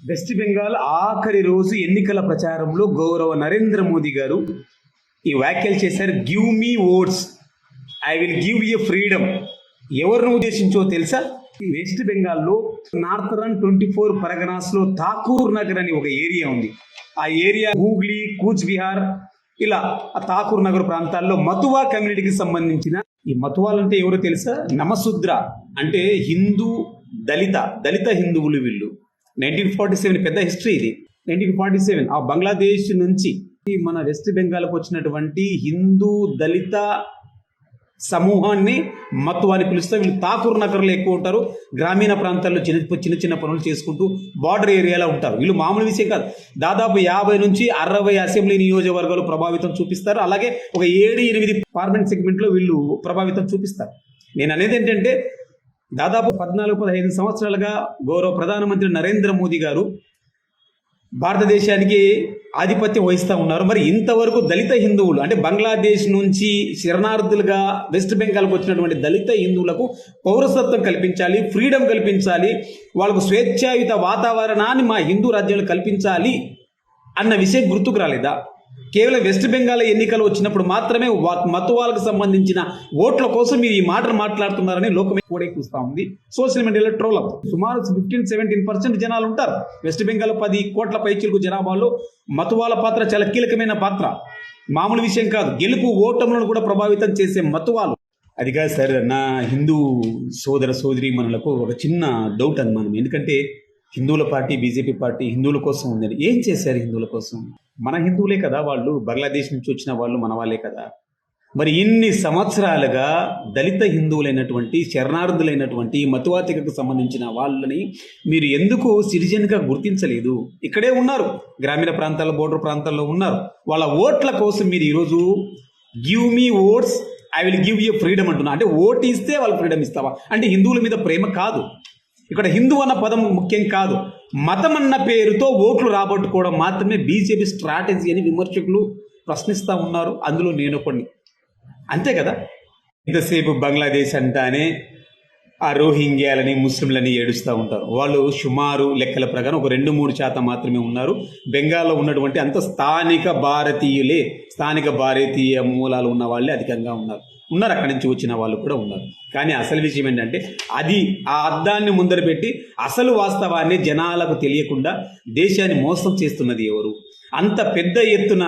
West Bengal ఆఖరి రోజు ఎన్నికల ప్రచారంలో గౌరవ నరేంద్ర మోదీ గారు ఈ వ్యాఖ్యలు చేశారు. Give me votes, I will give you freedom. ఎవరిని ఉద్దేశించో తెలుసా? ఈ వెస్ట్ బెంగాల్లో నార్థరన్ 24 పరగనాస్లో ఠాకూర్ నగర్ అని ఒక ఏరియా ఉంది. ఆ ఏరియా హూగ్లీ, కూచ్ బిహార్, ఇలా ఆ ఠాకూర్ నగర్ ప్రాంతాల్లో మతువా కమ్యూనిటీకి సంబంధించిన ఈ మతువాలు అంటే ఎవరో తెలుసా? నమశూద్ర అంటే హిందూ దళిత హిందువులు వీళ్ళు. 1947 పెద్ద హిస్టరీ ఇది. 1947 ఆ బంగ్లాదేశ్ నుంచి మన వెస్ట్ బెంగాల్కి వచ్చినటువంటి హిందూ దళిత సమూహాన్ని మత్తువా అని పిలుస్తారు. వీళ్ళు ఠాకూర్ నగర్లో ఎక్కువ ఉంటారు. గ్రామీణ ప్రాంతాల్లో చిన్న చిన్న పనులు చేసుకుంటూ బార్డర్ ఏరియాలో ఉంటారు. వీళ్ళు మామూలు విషయం కాదు. దాదాపు 50 నుంచి 60 అసెంబ్లీ నియోజకవర్గాలు ప్రభావితం చూపిస్తారు. అలాగే ఒక 7-8 పార్లమెంట్ సెగ్మెంట్లో వీళ్ళు ప్రభావితం చూపిస్తారు. నేను అనేది ఏంటంటే దాదాపు 14-15 సంవత్సరాలుగా గౌరవ ప్రధానమంత్రి నరేంద్ర మోదీ గారు భారతదేశానికి ఆధిపత్యం వహిస్తూ ఉన్నారు. మరి ఇంతవరకు దళిత హిందువులు అంటే బంగ్లాదేశ్ నుంచి శరణార్థులుగా వెస్ట్ బెంగాల్కి వచ్చినటువంటి దళిత హిందువులకు పౌరసత్వం కల్పించాలి, ఫ్రీడమ్ కల్పించాలి, వాళ్ళకు స్వేచ్ఛాయుత వాతావరణాన్ని మా హిందూ రాజ్యాలు కల్పించాలి అన్న విషయం గుర్తుకు రాలేదా? కేవలం వెస్ట్ బెంగాల్ ఎన్నికలు వచ్చినప్పుడు మాత్రమే మతువాలకు సంబంధించిన ఓట్ల కోసం మీరు ఈ మాటలు మాట్లాడుతున్నారని లోకమే కూడా చూస్తూ ఉంది. సోషల్ మీడియాలో ట్రోల్ అవుతుంది. సుమారు 15-17% జనాలు ఉంటారు వెస్ట్ బెంగాల్. 10 కోట్ల పైచిలకు జనాభాలో మతువాల పాత్ర చాలా కీలకమైన పాత్ర. మామూలు విషయం కాదు. గెలుపు ఓటములను కూడా ప్రభావితం చేసే మతువాలు. అది కాదు సార్, నా హిందూ సోదర సోదరి మనలకు ఒక చిన్న డౌట్ అనుమానం. ఎందుకంటే హిందువుల పార్టీ, బీజేపీ పార్టీ హిందువుల కోసం ఉందని ఏం చేశారు? హిందువుల కోసం మన హిందువులే కదా వాళ్ళు, బంగ్లాదేశ్ నుంచి వచ్చిన వాళ్ళు మన వాళ్ళే కదా. మరి ఇన్ని సంవత్సరాలుగా దళిత హిందువులైనటువంటి శరణార్థులైనటువంటి మతువాతికకు సంబంధించిన వాళ్ళని మీరు ఎందుకు సిటిజన్గా గుర్తించలేదు? ఇక్కడే ఉన్నారు, గ్రామీణ ప్రాంతాల్లో, బోర్డర్ ప్రాంతాల్లో ఉన్నారు. వాళ్ళ ఓట్ల కోసం మీరు ఈరోజు give me votes, I will give you freedom అంటున్నా. అంటే ఓటు ఇస్తే వాళ్ళు ఫ్రీడమ్ ఇస్తావా? అంటే హిందువుల మీద ప్రేమ కాదు. ఇక్కడ హిందూ అన్న పదం ముఖ్యం కాదు. మతం అన్న పేరుతో ఓట్లు రాబట్టుకోవడం మాత్రమే బీజేపీ స్ట్రాటజీ అని విమర్శకులు ప్రశ్నిస్తూ ఉన్నారు. అందులో నేను కొన్ని. అంతే కదా. ఇంతసేపు బంగ్లాదేశ్ అంటానే ఆ రోహింగ్యాలని, ముస్లింలని ఏడుస్తూ ఉంటారు. వాళ్ళు సుమారు లెక్కల ప్రకారం ఒక 2-3% మాత్రమే ఉన్నారు. బెంగాల్లో ఉన్నటువంటి అంత స్థానిక భారతీయులే, స్థానిక భారతీయ మూలాలు ఉన్న వాళ్ళే అధికంగా ఉన్నారు. అక్కడి నుంచి వచ్చిన వాళ్ళు కూడా ఉన్నారు. కానీ అసలు విషయం ఏంటంటే అది ఆ అద్దాన్ని ముందర పెట్టి అసలు వాస్తవాన్ని జనాలకు తెలియకుండా దేశాన్ని మోసం చేస్తున్నది ఎవరు? అంత పెద్ద ఎత్తున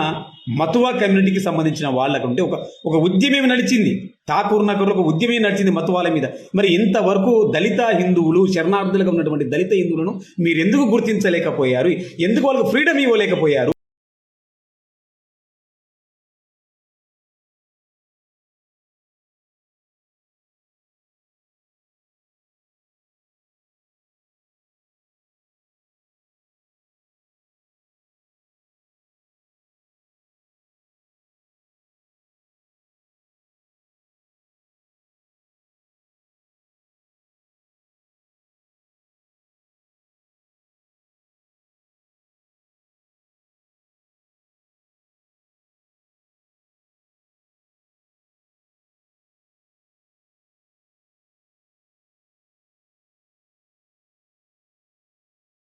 మతువా కమ్యూనిటీకి సంబంధించిన వాళ్ళకుంటే ఒక ఉద్యమం నడిచింది. ఠాకూర్ నగర్లో ఒక ఉద్యమం నడిచింది మతువాల మీద. మరి ఇంతవరకు దళిత హిందువులు, శరణార్థులుగా ఉన్నటువంటి దళిత హిందువులను మీరు ఎందుకు గుర్తించలేకపోయారు? ఎందుకు వాళ్ళకు ఫ్రీడమ్ ఇవ్వలేకపోయారు?